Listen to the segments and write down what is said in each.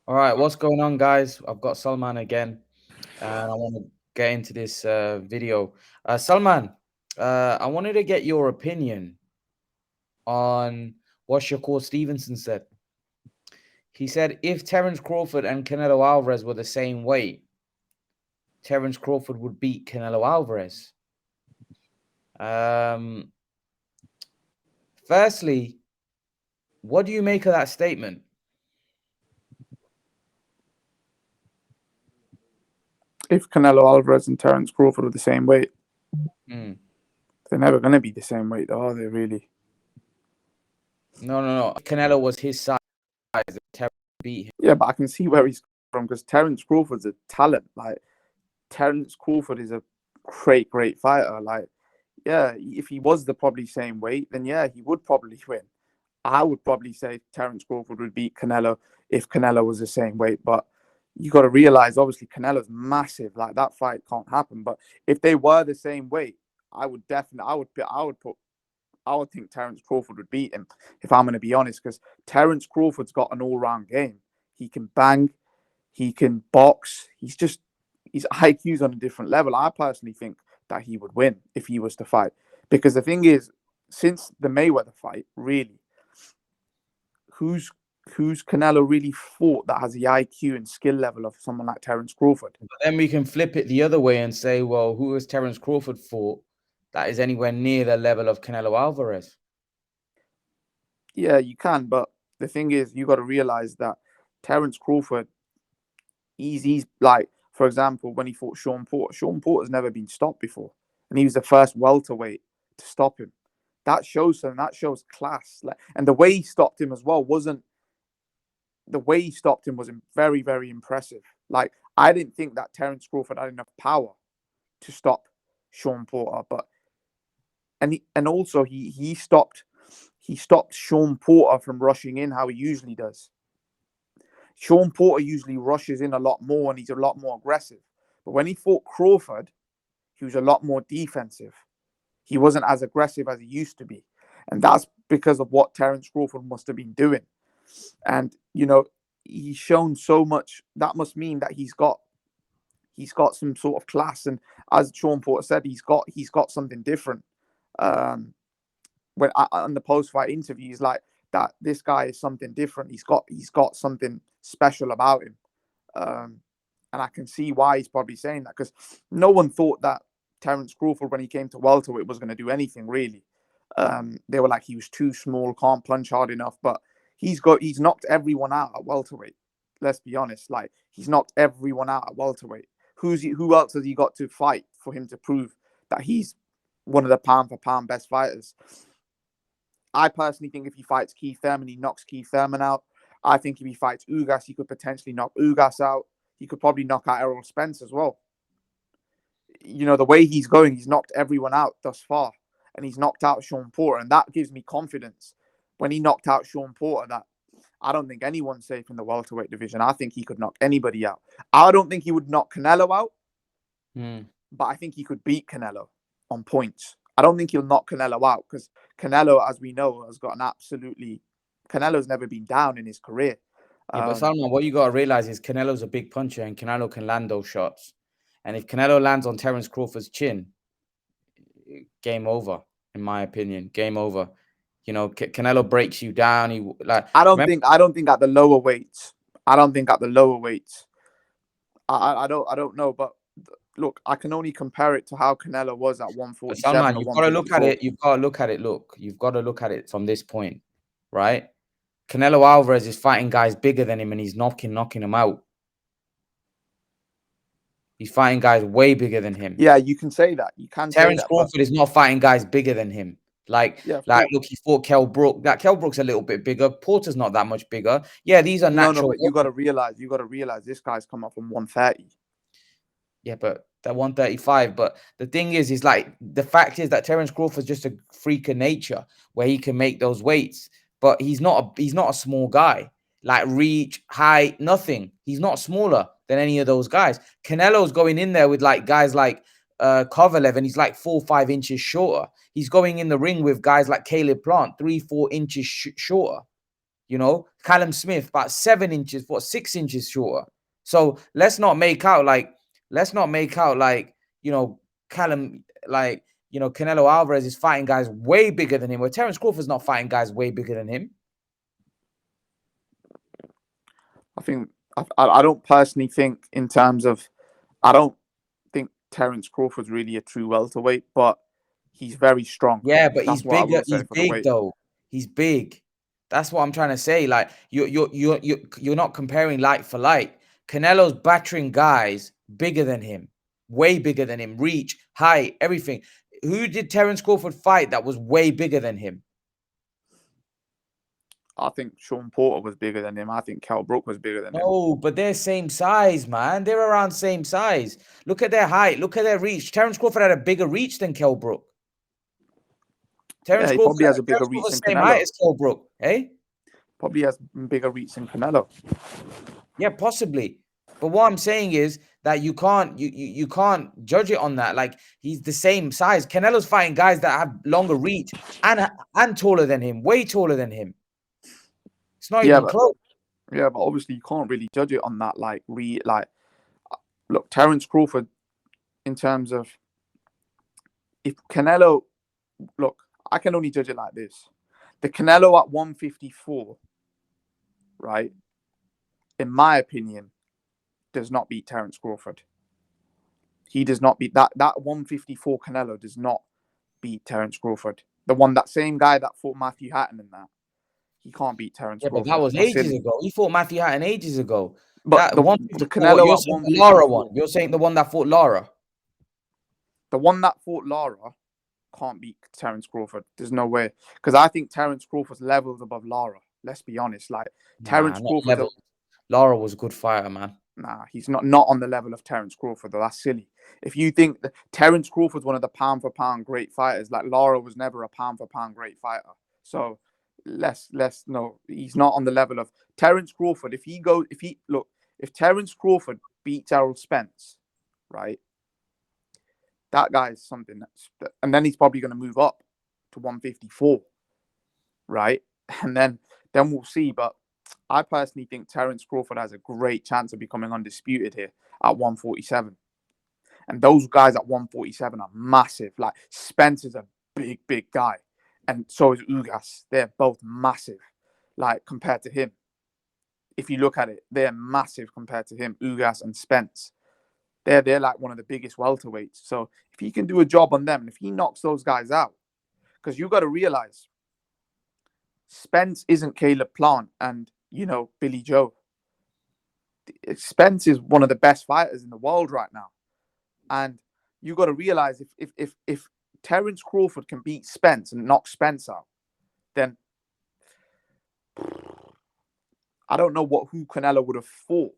All right, what's going on, guys? I've got Salman again, and I want to get into this video. Salman, I wanted to get your opinion on what Shakur Stevenson said. He said if Terence Crawford and Canelo Alvarez were the same weight, Terence Crawford would beat Canelo Alvarez. Um, Firstly, what do you make of that statement? If Canelo Alvarez and Terence Crawford were the same weight, Hmm. they're never going to be the same weight, though, are they, really? No. Canelo was his size. Terence beat him. Yeah, but I can see where he's from because Terence Crawford's a talent. Like, Terence Crawford is a great fighter. Like, yeah, if he was the probably same weight, then yeah, he would probably win. I would probably say Terence Crawford would beat Canelo if Canelo was the same weight. But you got to realize, obviously, Canelo's massive. Like that fight can't happen. But if they were the same weight, I would definitely, I would think Terence Crawford would beat him. If I'm going to be honest, because Terence Crawford's got an all-round game. He can bang, he can box. His IQ's on a different level. I personally think that he would win if he was to fight. Because the thing is, since the Mayweather fight, really, who's who's Canelo really fought that has the IQ and skill level of someone like Terence Crawford? But then we can flip it the other way and say, well, who has Terence Crawford fought that is anywhere near the level of Canelo Alvarez? Yeah, you can, but the thing is, you got to realize that Terence Crawford, he's like, for example, when he fought Sean Porter's never been stopped before, and he was the first welterweight to stop him. That shows him. That shows class. Like, and the way he stopped him as well wasn't the way he stopped him was very impressive. Like I didn't think that Terence Crawford had enough power to stop Sean Porter, but and also he stopped Sean Porter from rushing in how he usually does. Sean Porter usually rushes in a lot more and he's a lot more aggressive. But when he fought Crawford, he was a lot more defensive. He wasn't as aggressive as he used to be. And that's because of what Terence Crawford must have been doing. And, he's shown so much. That must mean that he's got some sort of class. And as Sean Porter said, he's got something different. When on the post-fight interviews, like that, this guy is something different. He's got something special about him, and I can see why he's probably saying that because no one thought that Terence Crawford, when he came to welterweight, was going to do anything really. They were like he was too small, can't punch hard enough, but he's knocked everyone out at welterweight. Let's be honest, like he's knocked everyone out at welterweight. Who else has he got to fight for him to prove that he's one of the pound for pound best fighters? I personally think if he fights Keith Thurman, he knocks Keith Thurman out. I think if he fights Ugas, he could potentially knock Ugas out. He could probably knock out Errol Spence as well. The way he's going, he's knocked everyone out thus far. And he's knocked out Sean Porter. And that gives me confidence when he knocked out Sean Porter that I don't think anyone's safe in the welterweight division. I think he could knock anybody out. I don't think he would knock Canelo out, but I think he could beat Canelo on points. I don't think he'll knock Canelo out because Canelo, as we know, has got an absolutely. Canelo's never been down in his career. Yeah, but Um, Salman, what you got to realize is Canelo's a big puncher and Canelo can land those shots. And if Canelo lands on Terence Crawford's chin, game over, in my opinion. Game over. Canelo breaks you down. He like I don't remember think. I don't think at the lower weights. I don't think at the lower weights. I don't know, but look, I can only compare it to how Canelo was at but 147 Salman, or you've got to look at 154. it. You've got to look at it. Look, you've got to look at it from this point, right? Canelo Alvarez is fighting guys bigger than him and he's knocking them out. He's fighting guys way bigger than him. Yeah, you can say that. You can say Terence that, but Crawford is not fighting guys bigger than him. Like, yeah, of like, course. look, he fought Kell Brook. That Kell Brook's a little bit bigger. Porter's not that much bigger. Yeah, these are No, natural but weapons. you got to realize this guy's come up from 130. Yeah, but that 135. But the thing is like the fact is that Terence Crawford's just a freak of nature where he can make those weights. But he's not a small guy. Like reach, height, nothing. He's not smaller than any of those guys. Canelo's going in there with like guys like Kovalev, and he's like 4 or 5 inches shorter. He's going in the ring with guys like Caleb Plant, 3 or 4 inches shorter. You know, Callum Smith about 7 inches, 6 inches shorter. So let's not make out like, Callum, like, Canelo Alvarez is fighting guys way bigger than him. Where Terence Crawford's not fighting guys way bigger than him. I don't personally think in terms of, I don't think Terence Crawford's really a true welterweight, but he's very strong. Yeah, but That's he's what I bigger. will He's say for the big weight. though. He's big. That's what I'm trying to say. Like you're not comparing like for like. Canelo's battering guys bigger than him, way bigger than him, reach, height, everything. Who did Terence Crawford fight that was way bigger than him? I think Sean Porter was bigger than him. I think Kell Brook was bigger than him. No, but they're same size, man. They're around same size. Look at their height. Look at their reach. Terence Crawford had a bigger reach than Kell Brook. Yeah, he probably has a bigger Terence reach Crawford's than same height Canelo. as Kell Brook, eh? Probably has bigger reach than Canelo. Yeah, possibly. But what I'm saying is that you can't judge it on that. Like he's the same size. Canelo's fighting guys that have longer reach and taller than him, way taller than him. It's not even close. Yeah, but obviously you can't really judge it on that. Look, Terence Crawford, in terms of if Canelo, look, I can only judge it like this: the Canelo at 154, right? In my opinion, does not beat Terence Crawford. He does not beat that 154 Canelo does not beat Terence Crawford. That same guy that fought Matthew Hatton in that. He can't beat Terence Crawford. But that was ages ago. He fought Matthew Hatton ages ago. But the Canelo you're at saying 154, the Lara one. You're saying the one that fought Lara. The one that fought Lara can't beat Terence Crawford. There's no way. Because I think Terence Crawford's levels above Lara. Let's be honest. Terence Crawford. Lara was a good fighter, man. Nah, he's not on the level of Terence Crawford, though. That's silly. If you think that Terence Crawford's one of the pound-for-pound great fighters, like Lara was never a pound-for-pound great fighter. So no, he's not on the level of Terence Crawford. If Terence Crawford beats Errol Spence, right, that guy is something and then he's probably going to move up to 154, right? And then we'll see. But I personally think Terence Crawford has a great chance of becoming undisputed here at 147. And those guys at 147 are massive. Like Spence is a big guy. And so is Ugas. They're both massive, like compared to him. If you look at it, they're massive compared to him, Ugas and Spence. They're like one of the biggest welterweights. So if he can do a job on them, and if he knocks those guys out, because you got to realize Spence isn't Caleb Plant and, Billy Joe. Spence is one of the best fighters in the world right now. And you got to realize if Terence Crawford can beat Spence and knock Spence out, then I don't know who Canelo would have fought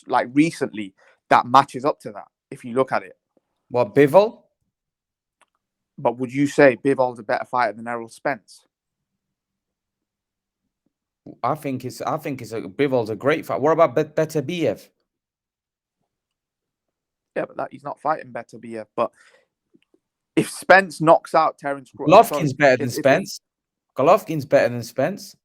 like recently that matches up to that, if you look at it. What, Bivol? But would you say Bivol's a better fighter than Errol Spence? I think Bivol's a great fighter. What about Beterbiev? Yeah, but he's not fighting Beterbiev. But if Spence knocks out Terence Crawford, Golovkin's better than Spence. Golovkin's better than Spence.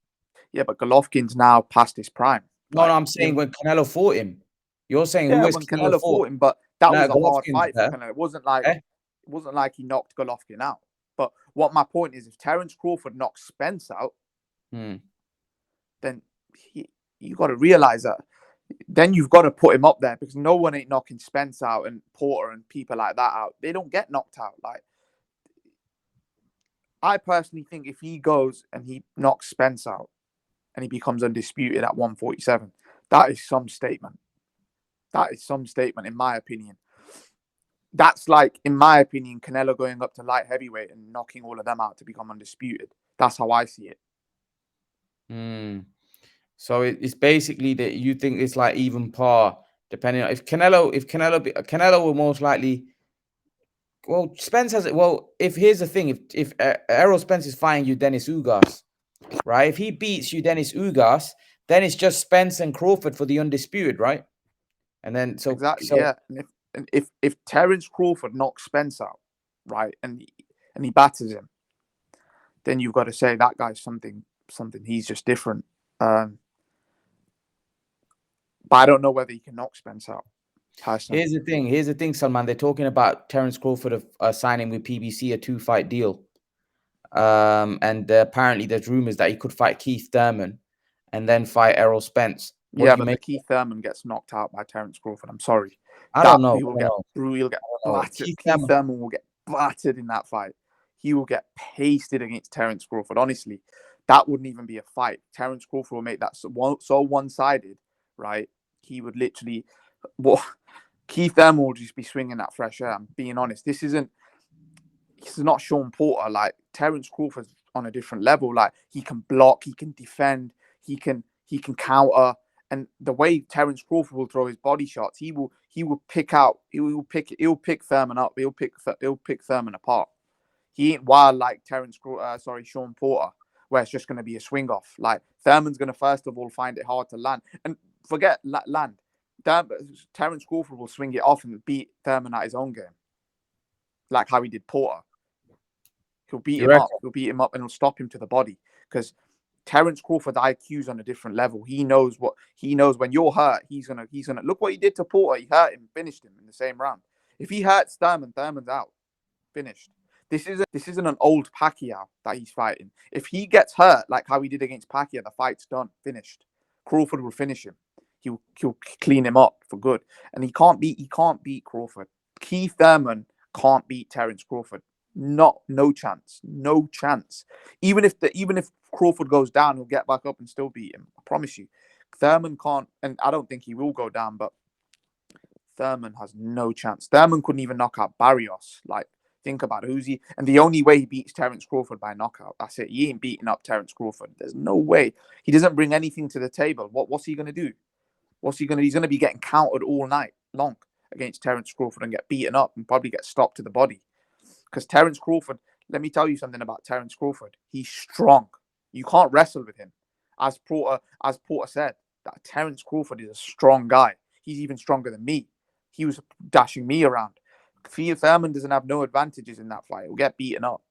Yeah, but Golovkin's now past his prime. No, I'm saying when Canelo fought him. You're saying when Canelo fought him, but that was a hard fight for Canelo. It wasn't like he knocked Golovkin out. But what my point is, if Terence Crawford knocks Spence out, then you got to realize that. Then you've got to put him up there because no one ain't knocking Spence out and Porter and people like that out. They don't get knocked out. Like, I personally think if he goes and he knocks Spence out and he becomes undisputed at 147, that is some statement. That is some statement, in my opinion. That's like, in my opinion, Canelo going up to light heavyweight and knocking all of them out to become undisputed. That's how I see it. So it's basically that you think it's like even par, depending on if Canelo will most likely. Well, Spence has it. Well, here's the thing: if Errol Spence is fighting you, Dennis Ugas, right? If he beats you, Dennis Ugas, then it's just Spence and Crawford for the undisputed, right? And then yeah. And if Terence Crawford knocks Spence out, right, and he batters him, then you've got to say that guy's something. He's just different. Um, but I don't know whether he can knock Spence out. Personally, Here's the thing, Salman. They're talking about Terence Crawford of signing with PBC a 2-fight deal. And apparently there's rumors that he could fight Keith Thurman and then fight Errol Spence. What yeah, do you but the make? Keith Thurman gets knocked out by Terence Crawford. I'm sorry, I that don't know. he I will don't get know. brutal. He'll get I don't know. battered. Keith Thurman will get battered in that fight. He will get pasted against Terence Crawford. Honestly, that wouldn't even be a fight. Terence Crawford will make that so one-sided, right? He would literally, what Keith Thurman will just be swinging that fresh air. I'm being honest. This is not Sean Porter. Like Terence Crawford's on a different level. Like he can block, he can defend, he can counter. And the way Terence Crawford will throw his body shots, he'll pick Thurman up. He'll pick Thurman apart. He ain't wild like Sean Porter, where it's just going to be a swing off. Like Thurman's going to first of all find it hard to land, and forget land. Terence Crawford will swing it off and beat Thurman at his own game, like how he did Porter. He'll beat him up. He'll beat him up and he'll stop him to the body because Terence Crawford's IQ's on a different level. He knows when you're hurt. He's gonna look what he did to Porter. He hurt him, finished him in the same round. If he hurts Thurman's out, finished. This isn't an old Pacquiao that he's fighting. If he gets hurt like how he did against Pacquiao, the fight's done, finished. Crawford will finish him. He'll clean him up for good, and he can't beat Crawford. Keith Thurman can't beat Terence Crawford. No chance. Even if Crawford goes down, he'll get back up and still beat him. I promise you. Thurman can't, and I don't think he will go down, but Thurman has no chance. Thurman couldn't even knock out Barrios. Like, think about it. And the only way he beats Terence Crawford by knockout. That's it. He ain't beating up Terence Crawford. There's no way. He doesn't bring anything to the table. What's he gonna do? He's gonna be getting countered all night long against Terence Crawford and get beaten up and probably get stopped to the body. Because Terence Crawford, let me tell you something about Terence Crawford. He's strong. You can't wrestle with him. As Porter said, that Terence Crawford is a strong guy. He's even stronger than me. He was dashing me around. Thurman doesn't have no advantages in that fight. He'll get beaten up.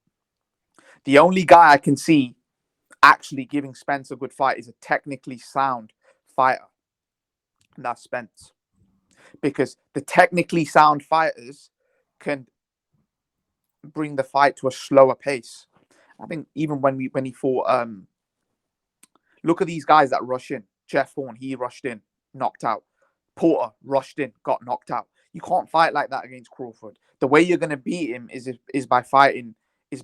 The only guy I can see actually giving Spence a good fight is a technically sound fighter. And that's Spence. Because the technically sound fighters can bring the fight to a slower pace. I think even when he fought, look at these guys that rush in. Jeff Horn, he rushed in, knocked out. Porter rushed in, got knocked out. You can't fight like that against Crawford. The way you're gonna beat him is by fighting. You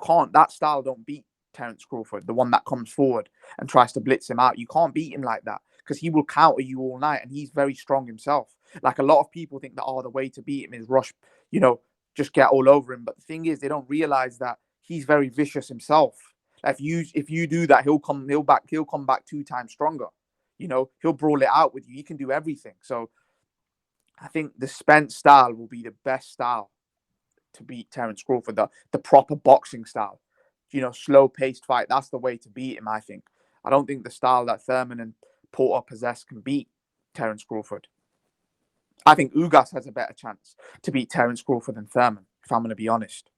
can't. That style don't beat Terence Crawford, the one that comes forward and tries to blitz him out. You can't beat him like that because he will counter you all night, and he's very strong himself. Like a lot of people think that the way to beat him is rush, just get all over him. But the thing is, they don't realize that he's very vicious himself. If you do that, he'll come back 2 times stronger. He'll brawl it out with you. He can do everything. So I think the Spence style will be the best style to beat Terence Crawford. The proper boxing style, slow paced fight. That's the way to beat him. I think. I don't think the style that Thurman and Porter possess can beat Terence Crawford. I think Ugas has a better chance to beat Terence Crawford than Thurman, if I'm going to be honest.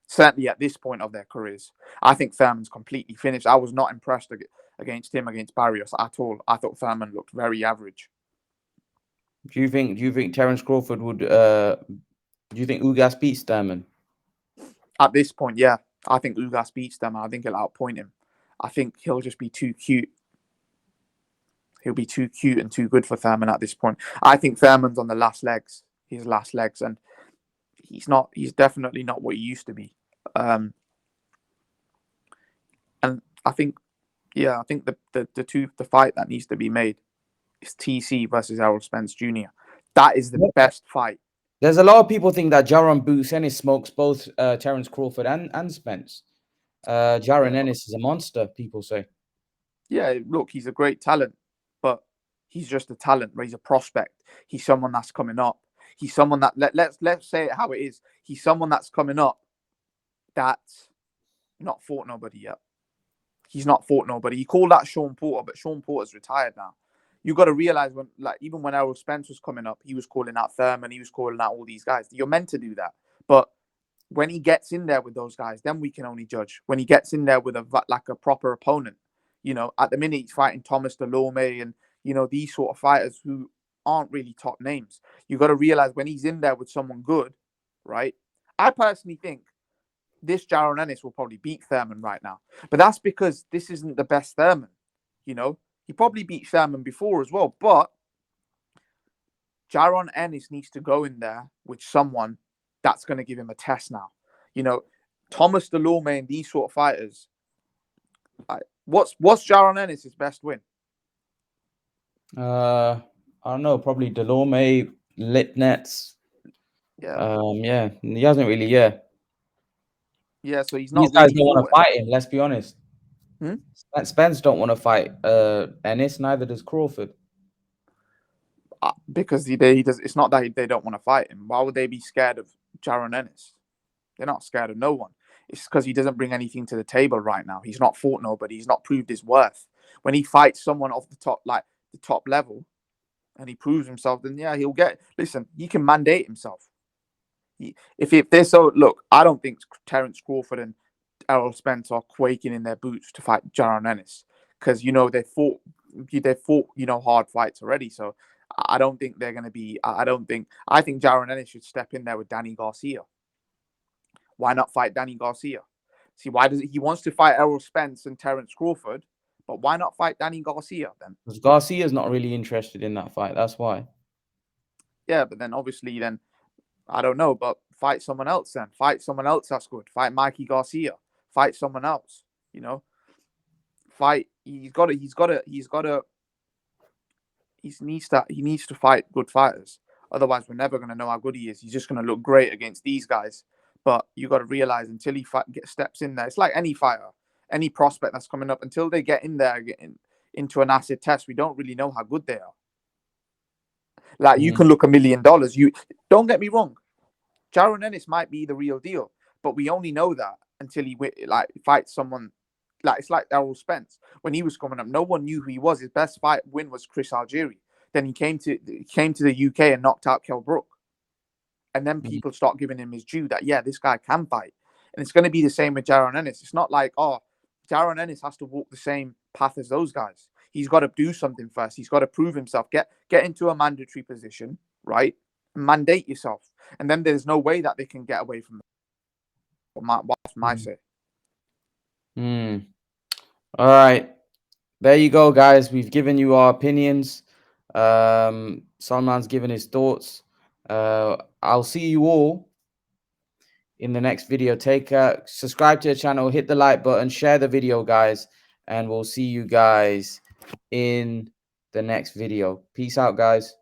Certainly at this point of their careers. I think Thurman's completely finished. I was not impressed against Barrios at all. I thought Thurman looked very average. Do you think Terence Crawford would do you think Ugas beats Thurman? At this point, yeah. I think Ugas beats Thurman. I think he'll outpoint him. I think he'll just be too cute. He'll be too cute and too good for Thurman at this point. I think Thurman's on the last legs. And he's definitely not what he used to be. And I think the fight that needs to be made is TC versus Errol Spence Jr. That is the best fight. There's a lot of people think that Jaron Boots Ennis smokes both Terence Crawford and Spence. Jaron Ennis is a monster, people say. Yeah, look, he's a great talent, but he's just a talent. He's a prospect. He's someone that's coming up. He's someone that let's say it how it is. He's someone that's coming up that's not fought nobody yet. He's not fought nobody. He called that Sean Porter, but Sean Porter's retired now. You got to realize even when Errol Spence was coming up, he was calling out Thurman, he was calling out all these guys. You're meant to do that, but When he gets in there with those guys, then we can only judge. When he gets in there with a proper opponent, at the minute he's fighting Thomas Delorme and these sort of fighters who aren't really top names. You got to realize when he's in there with someone good, right? I personally think this Jaron Ennis will probably beat Thurman right now, but that's because this isn't the best Thurman. He probably beat Thurman before as well, but Jaron Ennis needs to go in there with someone that's going to give him a test now. Thomas Delorme and these sort of fighters. What's Jaron Ennis' best win? I don't know, probably Delorme, Lipnets. Yeah. He hasn't really, yeah. Yeah, so he's These not guys really don't want fought to fight him, let's be honest. him. Spence don't want to fight Ennis, neither does Crawford. Because he does. It's not that they don't want to fight him. Why would they be scared of Jaron Ennis? They're not scared of no one. It's because he doesn't bring anything to the table right now. He's not fought nobody. He's not proved his worth. When he fights someone off the top, like the top level, and he proves himself, then yeah, he'll get. Listen, he can mandate himself. If they're so, look, I don't think Terence Crawford and Errol Spence are quaking in their boots to fight Jaron Ennis because they fought hard fights already. So I don't think they're going to be. I think Jaron Ennis should step in there with Danny Garcia. Why not fight Danny Garcia? See, why does he wants to fight Errol Spence and Terence Crawford, but why not fight Danny Garcia then? Because Garcia's not really interested in that fight. That's why. Yeah, but then obviously I don't know, but fight someone else then. Fight someone else that's good. Fight Mikey Garcia. Fight someone else. Fight. He needs to fight good fighters. Otherwise, we're never going to know how good he is. He's just going to look great against these guys. But you got to realize until he steps in there, it's like any fighter, any prospect that's coming up. Until they get in there, into an acid test, we don't really know how good they are. Like you can look $1 million. You don't get me wrong. Jaron Ennis might be the real deal, but we only know that until he fights someone. Like it's like Errol Spence when he was coming up. No one knew who he was. His best win was Chris Algieri. Then he came to the UK and knocked out Kell Brook. And then people start giving him his due that, yeah, this guy can fight. And it's going to be the same with Jaron Ennis. It's not like, Jaron Ennis has to walk the same path as those guys. He's got to do something first. He's got to prove himself. Get into a mandatory position, right? Mandate yourself. And then there's no way that they can get away from that. What's my say? All right. There you go, guys. We've given you our opinions. Salman's given his thoughts. I'll see you all in the next video. Take care. Subscribe to the channel. Hit the like button. Share the video, guys. And we'll see you guys in the next video. Peace out, guys.